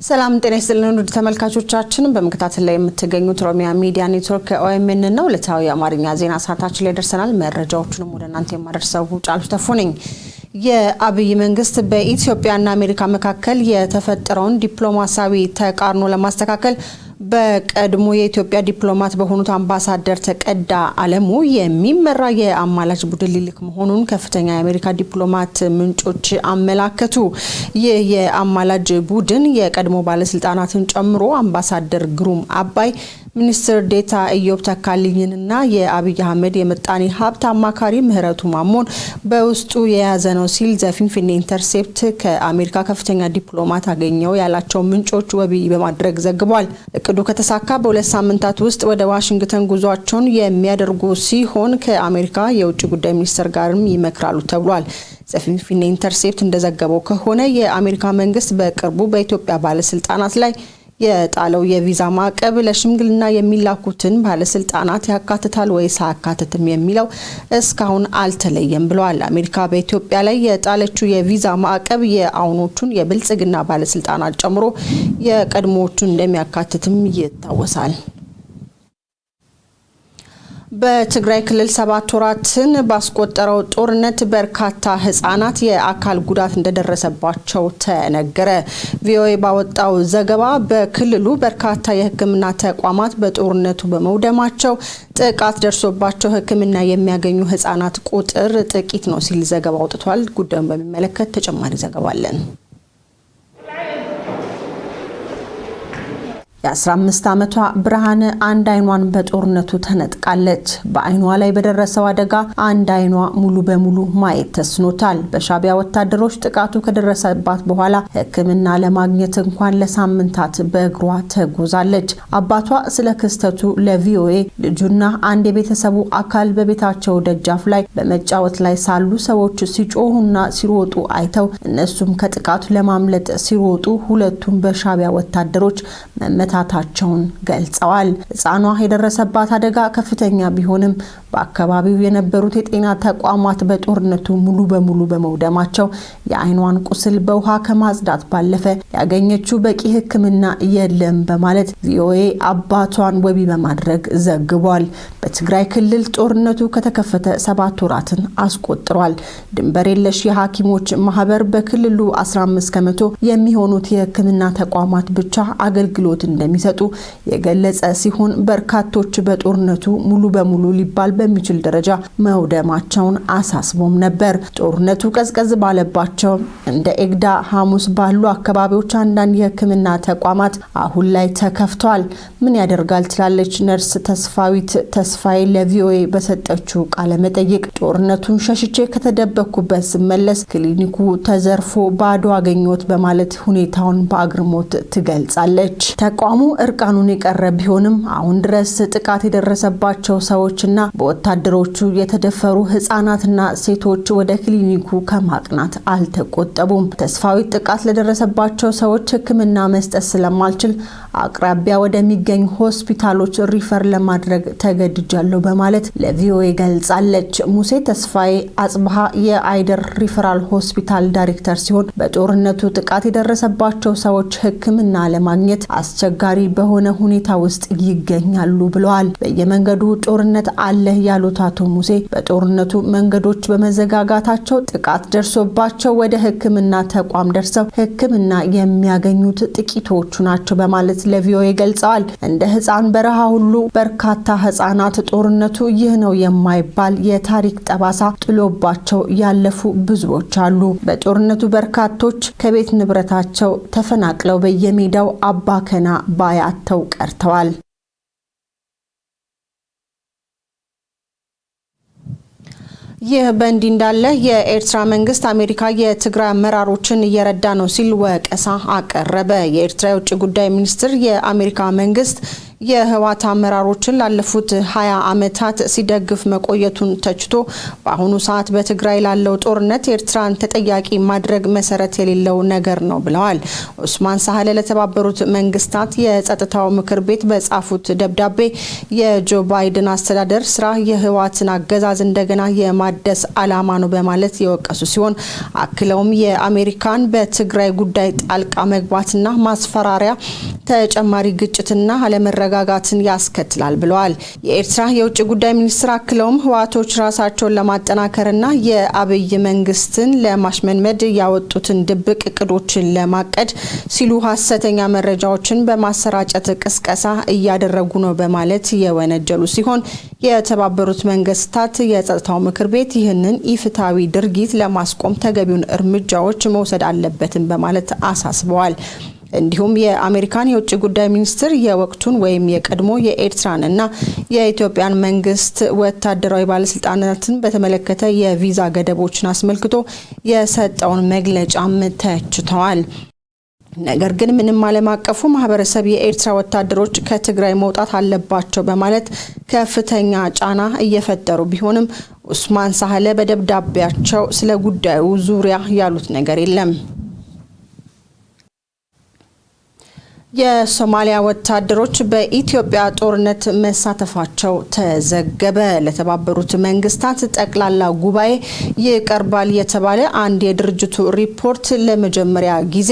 ሰላም ጤና ይስጥልን ውድ ተመልካቾቻችን በመከታተል ላይ የምትገኙት ኦሮሚያ ሚዲያ ኔትወርክ OMN ነው። ዕለታዊ የአማርኛ ዜና ሰዓታችን ላይ ደርሰናል። መረጃዎቹንም ወደ እናንተ የማደርሰው ጫሉ ተፎነኝ። የአብይ መንግስት በኢትዮጵያና አሜሪካ መካከል የተፈጠረውን ዲፕሎማሲያዊ ተቃርኖ ለማስተካከል በቀድሞ የኢትዮጵያ ዲፕሎማት በሆኑት አምባሳደር ተቀዳ አለሙ የሚመራ የአማላጅ ቡድን ልትልክ መሆኑን ከፍተኛ የአሜሪካ ዲፕሎማት ምንጮች አመላከቱ። የአማላጅ ቡድን የቀድሞ ባለስልጣናትን ጨምሮ አምባሳደር ግሩም አባይ ሚኒስትር ዴታ ኢዮብ ተካልኝንና የአብይ አህመድ የመጣኒ ሀብት አማካሪ ምህረቱ ማሞን በውስጡ የያዘ ነው ሲል ዘፊንፊኔ ኢንተርሴፕት ከአሜሪካ ከፍተኛ ዲፕሎማት አገኘው ያላቸው ምንጮች ወቢ በማድረግ ዘግቧል። እቅዱ ከተሳካ በሁለት ሳምንታት ውስጥ ወደ ዋሽንግተን ጉዟቸውን የሚያደርጉ ሲሆን ከአሜሪካ የውጭ ጉዳይ ሚኒስትር ጋርም ይመክራሉ ተብሏል። ዘፊንፊኔ ኢንተርሴፕት እንደዘገበው ከሆነ የአሜሪካ መንግስት በቅርቡ በኢትዮጵያ ባለስልጣናት ላይ የጣለው የቪዛ ማዕቀብ ለሽምግልና የሚላኩትን ባለስልጣናት ያካትታል ወይስ አያካትትም የሚለው እስካሁን አልተለየም ብለዋል። አሜሪካ በኢትዮጵያ ላይ የጣለችው የቪዛ ማዕቀብ የአሁኖቹን የብልጽግና ባለስልጣናት ጨምሮ የቀድሞዎቹን እንደሚያካትትም ይታወሳል። በትግራይ ክልል 7 ወራትን ባስቆጠረው ጦርነት በርካታ ህፃናት የአካል ጉዳት እንደደረሰባቸው ተነገረ። ቪኦኤ ባወጣው ዘገባ በክልሉ በርካታ የሕክምና ተቋማት በጦርነቱ በመውደማቸው ጥቃት ደርሶባቸው ሕክምና የሚያገኙ ህፃናት ቁጥር ጥቂት ነው ሲል ዘገባ አውጥቷል። ጉዳዩን በሚመለከት ተጨማሪ ዘገባ አለን። የ15 ዓመቷ ብርሃን አንድ አይኗን በጦርነቱ ተነጥቃለች። በአይኗ ላይ በደረሰው አደጋ አንድ አይኗ ሙሉ በሙሉ ማየት ተስኖታል። በሻቢያ ወታደሮች ጥቃቱ ከደረሰባት በኋላ ሕክምና ለማግኘት እንኳን ለሳምንታት በእግሯ ተጉዛለች። አባቷ ስለ ክስተቱ ለቪኦኤ ልጁና አንድ የቤተሰቡ አካል በቤታቸው ደጃፍ ላይ በመጫወት ላይ ሳሉ ሰዎች ሲጮሁና ሲሮጡ አይተው እነሱም ከጥቃቱ ለማምለጥ ሲሮጡ ሁለቱም በሻቢያ ወታደሮች ታታቸውን ገልጸዋል። ህፃኗ የደረሰባት አደጋ ከፍተኛ ቢሆንም በአካባቢው የነበሩት የጤና ተቋማት በጦርነቱ ሙሉ በሙሉ በመውደማቸው የአይኗን ቁስል በውሃ ከማጽዳት ባለፈ ያገኘችው በቂ ሕክምና የለም በማለት ቪኦኤ አባቷን ወቢ በማድረግ ዘግቧል። በትግራይ ክልል ጦርነቱ ከተከፈተ 7 ወራትን አስቆጥሯል። ድንበር የለሽ የሐኪሞች ማህበር በክልሉ 15% የሚሆኑት የሕክምና ተቋማት ብቻ አገልግሎት እንደሚሰጡ የገለጸ ሲሆን በርካቶች በጦርነቱ ሙሉ በሙሉ ሊባል በሚችል ደረጃ መውደማቸውን አሳስቦም ነበር። ጦርነቱ ቀዝቀዝ ባለባቸው እንደ ኤግዳ ሐሙስ ባሉ አካባቢዎች አንዳንድ የሕክምና ተቋማት አሁን ላይ ተከፍተዋል። ምን ያደርጋል ትላለች ነርስ ተስፋዊት ተስፋዬ ለቪኦኤ በሰጠችው ቃለ መጠይቅ። ጦርነቱን ሸሽቼ ከተደበኩበት ስመለስ ክሊኒኩ ተዘርፎ ባዶ አገኘሁት በማለት ሁኔታውን በአግርሞት ትገልጻለች። ተቋሙ እርቃኑን የቀረ ቢሆንም አሁን ድረስ ጥቃት የደረሰባቸው ሰዎችና በወታደሮቹ የተደፈሩ ህፃናትና ሴቶች ወደ ክሊኒኩ ከማቅናት አልተቆጠቡም። ተስፋዊ ጥቃት ለደረሰባቸው ሰዎች ሕክምና መስጠት ስለማልችል አቅራቢያ ወደሚገኙ ሆስፒታሎች ሪፈር ለማድረግ ተገድጃለሁ በማለት ለቪኦኤ ገልጻለች። ሙሴ ተስፋዬ አጽብሃ የአይደር ሪፈራል ሆስፒታል ዳይሬክተር ሲሆን በጦርነቱ ጥቃት የደረሰባቸው ሰዎች ሕክምና ለማግኘት አስቸጋሪ በሆነ ሁኔታ ውስጥ ይገኛሉ ብለዋል። በየመንገዱ ጦርነት አለ ያሉት አቶ ሙሴ በጦርነቱ መንገዶች በመዘጋጋታቸው ጥቃት ደርሶባቸው ወደ ሕክምና ተቋም ደርሰው ሕክምና የሚያገኙት ጥቂቶቹ ናቸው በማለት ለቪኦኤ ገልጸዋል። እንደ ህፃን በረሃ ሁሉ በርካታ ህፃናት ጦርነቱ ይህ ነው የማይባል የታሪክ ጠባሳ ጥሎባቸው ያለፉ ብዙዎች አሉ። በጦርነቱ በርካቶች ከቤት ንብረታቸው ተፈናቅለው በየሜዳው አባከና ባያተው ቀርተዋል። ይህ በእንዲህ እንዳለ የኤርትራ መንግስት አሜሪካ የትግራይ አመራሮችን እየረዳ ነው ሲል ወቀሳ አቀረበ። የኤርትራ የውጭ ጉዳይ ሚኒስትር የአሜሪካ መንግስት የህወሓት አመራሮችን ላለፉት 20 ዓመታት ሲደግፍ መቆየቱን ተችቶ በአሁኑ ሰዓት በትግራይ ላለው ጦርነት ኤርትራን ተጠያቂ ማድረግ መሰረት የሌለው ነገር ነው ብለዋል። ኡስማን ሳህለ ለተባበሩት መንግስታት የጸጥታው ምክር ቤት በጻፉት ደብዳቤ የጆ ባይደን አስተዳደር ስራ የህወሓትን አገዛዝ እንደገና የማደስ ዓላማ ነው በማለት የወቀሱ ሲሆን አክለውም የአሜሪካን በትግራይ ጉዳይ ጣልቃ መግባትና ማስፈራሪያ ተጨማሪ ግጭትና አለመረጋጋትን ያስከትላል ብለዋል። የኤርትራ የውጭ ጉዳይ ሚኒስትር አክለውም ህወሓቶች ራሳቸውን ለማጠናከርና የአብይ መንግስትን ለማሽመንመድ ያወጡትን ድብቅ እቅዶችን ለማቀድ ሲሉ ሐሰተኛ መረጃዎችን በማሰራጨት ቅስቀሳ እያደረጉ ነው በማለት የወነጀሉ ሲሆን የተባበሩት መንግስታት የጸጥታው ምክር ቤት ይህንን ኢፍትሐዊ ድርጊት ለማስቆም ተገቢውን እርምጃዎች መውሰድ አለበትን በማለት አሳስበዋል። እንዲሁም የአሜሪካን የውጭ ጉዳይ ሚኒስትር የወቅቱን ወይም የቀድሞ የኤርትራንና የኢትዮጵያን መንግስት ወታደራዊ ባለስልጣናትን በተመለከተ የቪዛ ገደቦችን አስመልክቶ የሰጠውን መግለጫም ተችተዋል። ነገር ግን ምንም ዓለም አቀፉ ማህበረሰብ የኤርትራ ወታደሮች ከትግራይ መውጣት አለባቸው በማለት ከፍተኛ ጫና እየፈጠሩ ቢሆንም ኡስማን ሳህለ በደብዳቤያቸው ስለ ጉዳዩ ዙሪያ ያሉት ነገር የለም። የሶማሊያ ወታደሮች በኢትዮጵያ ጦርነት መሳታፋቸው ተዘገበ። ለተባበሩት መንግስታት ጠቅላላ ጉባኤ ይቀርባል የተባለ አንድ የድርጅቱ ሪፖርት ለመጀመሪያ ጊዜ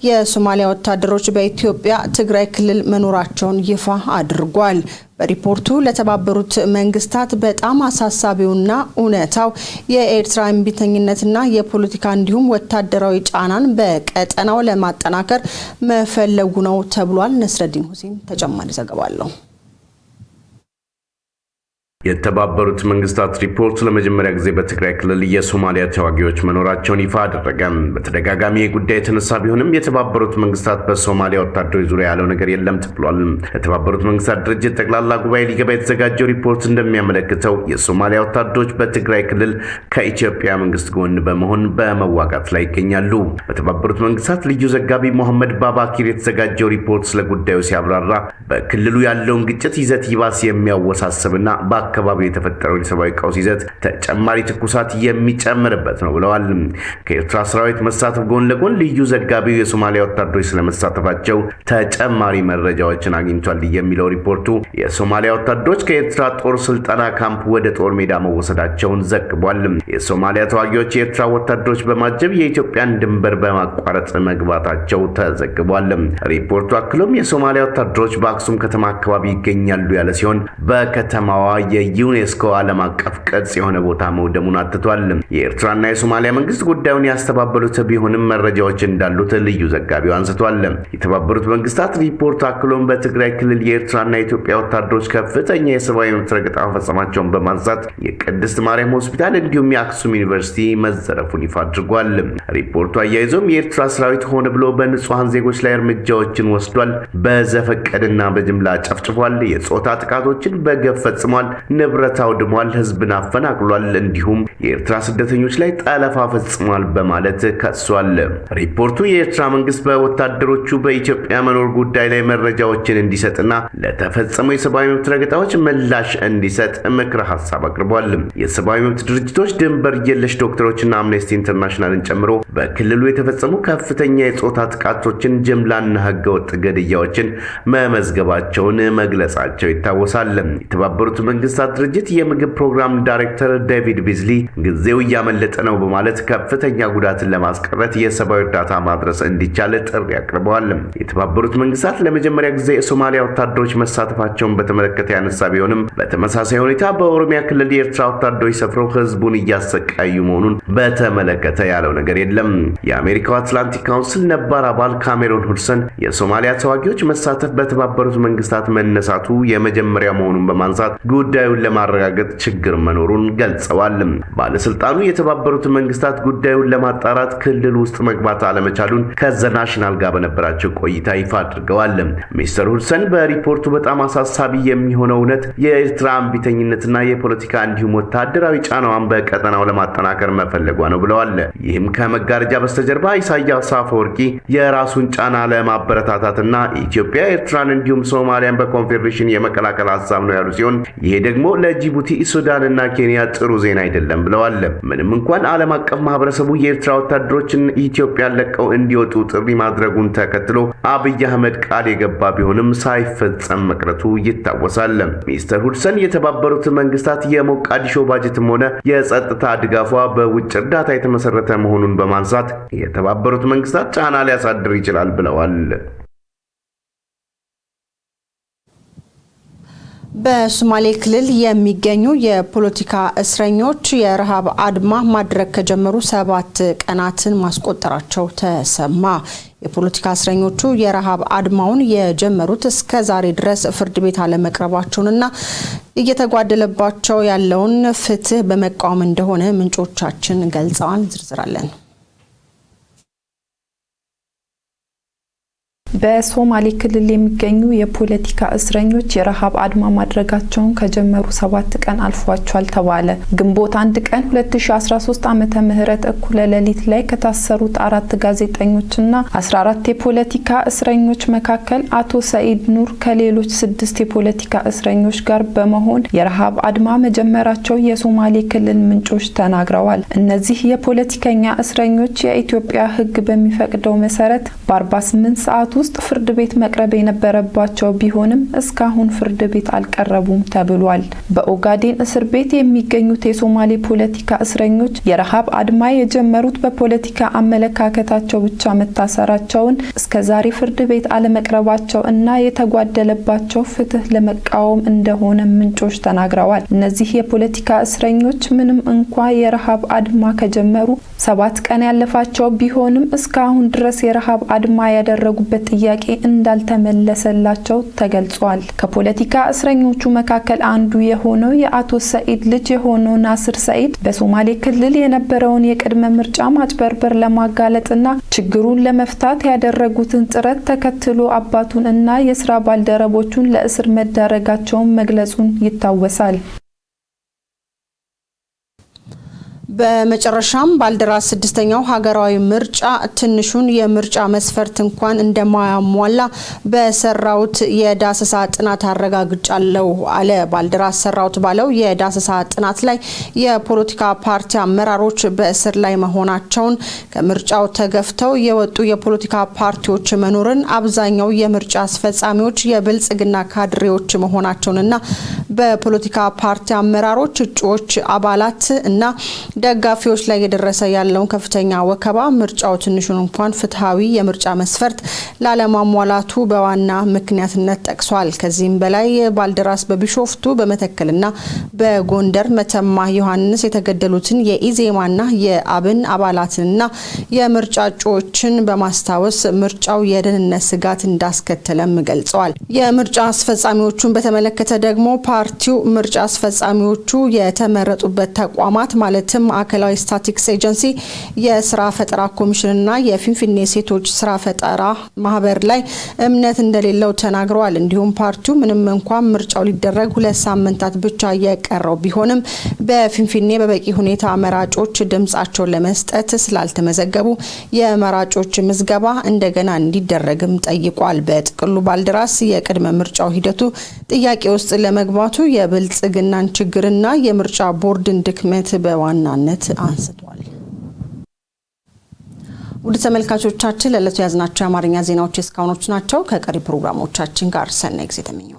የሶማሊያ ወታደሮች በኢትዮጵያ ትግራይ ክልል መኖራቸውን ይፋ አድርጓል። በሪፖርቱ ለተባበሩት መንግስታት በጣም አሳሳቢውና እውነታው የኤርትራ እምቢተኝነትና የፖለቲካ እንዲሁም ወታደራዊ ጫናን በቀጠናው ለማጠናከር መፈለጉ ነው ተብሏል። ነስረዲን ሁሴን ተጨማሪ ዘገባ አለው። የተባበሩት መንግስታት ሪፖርት ለመጀመሪያ ጊዜ በትግራይ ክልል የሶማሊያ ተዋጊዎች መኖራቸውን ይፋ አደረገ። በተደጋጋሚ ጉዳይ የተነሳ ቢሆንም የተባበሩት መንግስታት በሶማሊያ ወታደሮች ዙሪያ ያለው ነገር የለም ተብሏል። የተባበሩት መንግስታት ድርጅት ጠቅላላ ጉባኤ ሊገባ የተዘጋጀው ሪፖርት እንደሚያመለክተው የሶማሊያ ወታደሮች በትግራይ ክልል ከኢትዮጵያ መንግስት ጎን በመሆን በመዋጋት ላይ ይገኛሉ። በተባበሩት መንግስታት ልዩ ዘጋቢ መሐመድ ባባኪር የተዘጋጀው ሪፖርት ስለ ጉዳዩ ሲያብራራ በክልሉ ያለውን ግጭት ይዘት ይባስ የሚያወሳስብና አካባቢ የተፈጠረው የሰብአዊ ቀውስ ይዘት ተጨማሪ ትኩሳት የሚጨምርበት ነው ብለዋል። ከኤርትራ ሰራዊት መሳተፍ ጎን ለጎን ልዩ ዘጋቢው የሶማሊያ ወታደሮች ስለመሳተፋቸው ተጨማሪ መረጃዎችን አግኝቷል የሚለው ሪፖርቱ የሶማሊያ ወታደሮች ከኤርትራ ጦር ስልጠና ካምፕ ወደ ጦር ሜዳ መወሰዳቸውን ዘግቧል። የሶማሊያ ተዋጊዎች የኤርትራ ወታደሮች በማጀብ የኢትዮጵያን ድንበር በማቋረጥ መግባታቸው ተዘግቧል። ሪፖርቱ አክሎም የሶማሊያ ወታደሮች በአክሱም ከተማ አካባቢ ይገኛሉ ያለ ሲሆን በከተማዋ የዩኔስኮ ዓለም አቀፍ ቅርስ የሆነ ቦታ መውደሙን አትቷል። የኤርትራና የሶማሊያ መንግስት ጉዳዩን ያስተባበሉት ቢሆንም መረጃዎች እንዳሉት ልዩ ዘጋቢው አንስቷል። የተባበሩት መንግስታት ሪፖርት አክሎም በትግራይ ክልል የኤርትራና የኢትዮጵያ ወታደሮች ከፍተኛ የሰብአዊ መብት ረገጣ መፈጸማቸውን በማንሳት የቅድስት ማርያም ሆስፒታል እንዲሁም የአክሱም ዩኒቨርሲቲ መዘረፉን ይፋ አድርጓል። ሪፖርቱ አያይዞም የኤርትራ ሰራዊት ሆነ ብሎ በንጹሃን ዜጎች ላይ እርምጃዎችን ወስዷል፣ በዘፈቀድና በጅምላ ጨፍጭፏል፣ የጾታ ጥቃቶችን በገፍ ፈጽሟል፣ ንብረት አውድሟል፣ ህዝብን አፈናቅሏል፣ እንዲሁም የኤርትራ ስደተኞች ላይ ጠለፋ ፈጽሟል በማለት ከሷል። ሪፖርቱ የኤርትራ መንግስት በወታደሮቹ በኢትዮጵያ መኖር ጉዳይ ላይ መረጃዎችን እንዲሰጥና ለተፈጸሙ የሰብአዊ መብት ረገጣዎች ምላሽ እንዲሰጥ ምክረ ሐሳብ አቅርቧል። የሰብአዊ መብት ድርጅቶች ድንበር የለሽ ዶክተሮችና አምነስቲ ኢንተርናሽናልን ጨምሮ በክልሉ የተፈጸሙ ከፍተኛ የጾታ ጥቃቶችን፣ ጅምላና ህገወጥ ግድያዎችን መመዝገባቸውን መግለጻቸው ይታወሳል። የተባበሩት መንግስታት ድርጅት የምግብ ፕሮግራም ዳይሬክተር ዴቪድ ቢዝሊ ጊዜው እያመለጠ ነው በማለት ከፍተኛ ጉዳትን ለማስቀረት የሰብአዊ እርዳታ ማድረስ እንዲቻል ጥሪ አቅርበዋል። የተባበሩት መንግስታት ለመጀመሪያ ጊዜ የሶማሊያ ወታደሮች መሳተፋቸውን በተመለከተ ያነሳ ቢሆንም በተመሳሳይ ሁኔታ በኦሮሚያ ክልል የኤርትራ ወታደሮች ሰፍረው ህዝቡን እያሰቃዩ መሆኑን በተመለከተ ያለው ነገር የለም። የአሜሪካው አትላንቲክ ካውንስል ነባር አባል ካሜሮን ሁድሰን የሶማሊያ ተዋጊዎች መሳተፍ በተባበሩት መንግስታት መነሳቱ የመጀመሪያ መሆኑን በማንሳት ጉዳዩ ጉዳዩን ለማረጋገጥ ችግር መኖሩን ገልጸዋል። ባለስልጣኑ የተባበሩት መንግስታት ጉዳዩን ለማጣራት ክልል ውስጥ መግባት አለመቻሉን ከዘናሽናል ጋር በነበራቸው ቆይታ ይፋ አድርገዋል። ሚስተር ሁድሰን በሪፖርቱ በጣም አሳሳቢ የሚሆነው እውነት የኤርትራ አንቢተኝነትና የፖለቲካ እንዲሁም ወታደራዊ ጫናዋን በቀጠናው ለማጠናከር መፈለጓ ነው ብለዋል። ይህም ከመጋረጃ በስተጀርባ ኢሳያስ አፈወርቂ የራሱን ጫና ለማበረታታትና ኢትዮጵያ ኤርትራን እንዲሁም ሶማሊያን በኮንፌዴሬሽን የመቀላቀል ሐሳብ ነው ያሉ ሲሆን ይሄ ደግሞ ለጅቡቲ ሱዳንና ኬንያ ጥሩ ዜና አይደለም ብለዋል። ምንም እንኳን ዓለም አቀፍ ማህበረሰቡ የኤርትራ ወታደሮችን ኢትዮጵያን ለቀው እንዲወጡ ጥሪ ማድረጉን ተከትሎ አብይ አህመድ ቃል የገባ ቢሆንም ሳይፈጸም መቅረቱ ይታወሳል። ሚስተር ሁድሰን የተባበሩት መንግስታት የሞቃዲሾ ባጀትም ሆነ የጸጥታ ድጋፏ በውጭ እርዳታ የተመሰረተ መሆኑን በማንሳት የተባበሩት መንግስታት ጫና ሊያሳድር ይችላል ብለዋል። በሶማሌ ክልል የሚገኙ የፖለቲካ እስረኞች የረሃብ አድማ ማድረግ ከጀመሩ 7 ቀናትን ማስቆጠራቸው ተሰማ። የፖለቲካ እስረኞቹ የረሃብ አድማውን የጀመሩት እስከ ዛሬ ድረስ ፍርድ ቤት አለመቅረባቸውንና እየተጓደለባቸው ያለውን ፍትህ በመቃወም እንደሆነ ምንጮቻችን ገልጸዋል። ዝርዝራለን። በሶማሌ ክልል የሚገኙ የፖለቲካ እስረኞች የረሃብ አድማ ማድረጋቸውን ከጀመሩ 7 ቀን አልፏቸዋል ተባለ። ግንቦት 1 ቀን 2013 ዓመተ ምህረት እኩለ ሌሊት ላይ ከታሰሩት 4 ጋዜጠኞችና 14 የፖለቲካ እስረኞች መካከል አቶ ሰኢድ ኑር ከሌሎች 6 የፖለቲካ እስረኞች ጋር በመሆን የረሃብ አድማ መጀመራቸው የሶማሌ ክልል ምንጮች ተናግረዋል። እነዚህ የፖለቲከኛ እስረኞች የኢትዮጵያ ሕግ በሚፈቅደው መሰረት በ48 ሰዓት ውስጥ ፍርድ ቤት መቅረብ የነበረባቸው ቢሆንም እስካሁን ፍርድ ቤት አልቀረቡም ተብሏል። በኦጋዴን እስር ቤት የሚገኙት የሶማሌ ፖለቲካ እስረኞች የረሃብ አድማ የጀመሩት በፖለቲካ አመለካከታቸው ብቻ መታሰራቸውን እስከዛሬ ፍርድ ቤት አለመቅረባቸው እና የተጓደለባቸው ፍትህ ለመቃወም እንደሆነ ምንጮች ተናግረዋል። እነዚህ የፖለቲካ እስረኞች ምንም እንኳን የረሃብ አድማ ከጀመሩ 7 ቀን ያለፋቸው ቢሆንም እስካሁን ድረስ የረሃብ አድማ ያደረጉበት ጥያቄ እንዳልተመለሰላቸው ተገልጿል። ከፖለቲካ እስረኞቹ መካከል አንዱ የሆነው የአቶ ሰኢድ ልጅ የሆነው ናስር ሰኢድ በሶማሌ ክልል የነበረውን የቅድመ ምርጫ ማጭበርበር ለማጋለጥና ችግሩን ለመፍታት ያደረጉትን ጥረት ተከትሎ አባቱን እና የስራ ባልደረቦቹን ለእስር መዳረጋቸውን መግለጹን ይታወሳል። በመጨረሻም ባልደራስ 6ኛው ሀገራዊ ምርጫ ትንሹን የምርጫ መስፈርት እንኳን እንደማያሟላ በሰራውት የዳሰሳ ጥናት አረጋግጫለሁ አለ። ባልደራስ ሰራውት ባለው የዳሰሳ ጥናት ላይ የፖለቲካ ፓርቲ አመራሮች በእስር ላይ መሆናቸውን፣ ከምርጫው ተገፍተው የወጡ የፖለቲካ ፓርቲዎች መኖርን፣ አብዛኛው የምርጫ አስፈጻሚዎች የብልጽግና ካድሬዎች መሆናቸውንና በፖለቲካ ፓርቲ አመራሮች እጩዎች አባላት እና ደጋፊዎች ላይ የደረሰ ያለውን ከፍተኛ ወከባ ምርጫው ትንሹን እንኳን ፍትሃዊ የምርጫ መስፈርት ላለማሟላቱ በዋና ምክንያትነት ጠቅሷል። ከዚህም በላይ ባልደራስ በቢሾፍቱ በመተከልና በጎንደር መተማ ዮሐንስ የተገደሉትን የኢዜማና የአብን አባላትንና የምርጫ እጩዎችን በማስታወስ ምርጫው የደህንነት ስጋት እንዳስከተለም ገልጸዋል። የምርጫ አስፈጻሚዎቹን በተመለከተ ደግሞ ፓርቲው ምርጫ አስፈጻሚዎቹ የተመረጡበት ተቋማት ማለትም ማዕከላዊ ስታቲክስ ኤጀንሲ፣ የስራ ፈጠራ ኮሚሽንና የፊንፊኔ ሴቶች ስራ ፈጠራ ማህበር ላይ እምነት እንደሌለው ተናግረዋል። እንዲሁም ፓርቲው ምንም እንኳን ምርጫው ሊደረግ 2 ሳምንታት ብቻ የቀረው ቢሆንም በፊንፊኔ በበቂ ሁኔታ መራጮች ድምጻቸውን ለመስጠት ስላልተመዘገቡ የመራጮች ምዝገባ እንደገና እንዲደረግም ጠይቋል። በጥቅሉ ባልደራስ የቅድመ ምርጫው ሂደቱ ጥያቄ ውስጥ ለመግባቱ የብልጽግናን ችግርና የምርጫ ቦርድን ድክመት በዋናነት አንስቷል። ውድ ተመልካቾቻችን ለዕለቱ ያዝናቸው የአማርኛ ዜናዎች እስካሁኖቹ ናቸው። ከቀሪ ፕሮግራሞቻችን ጋር ሰናይ ጊዜ ተመኘሁ።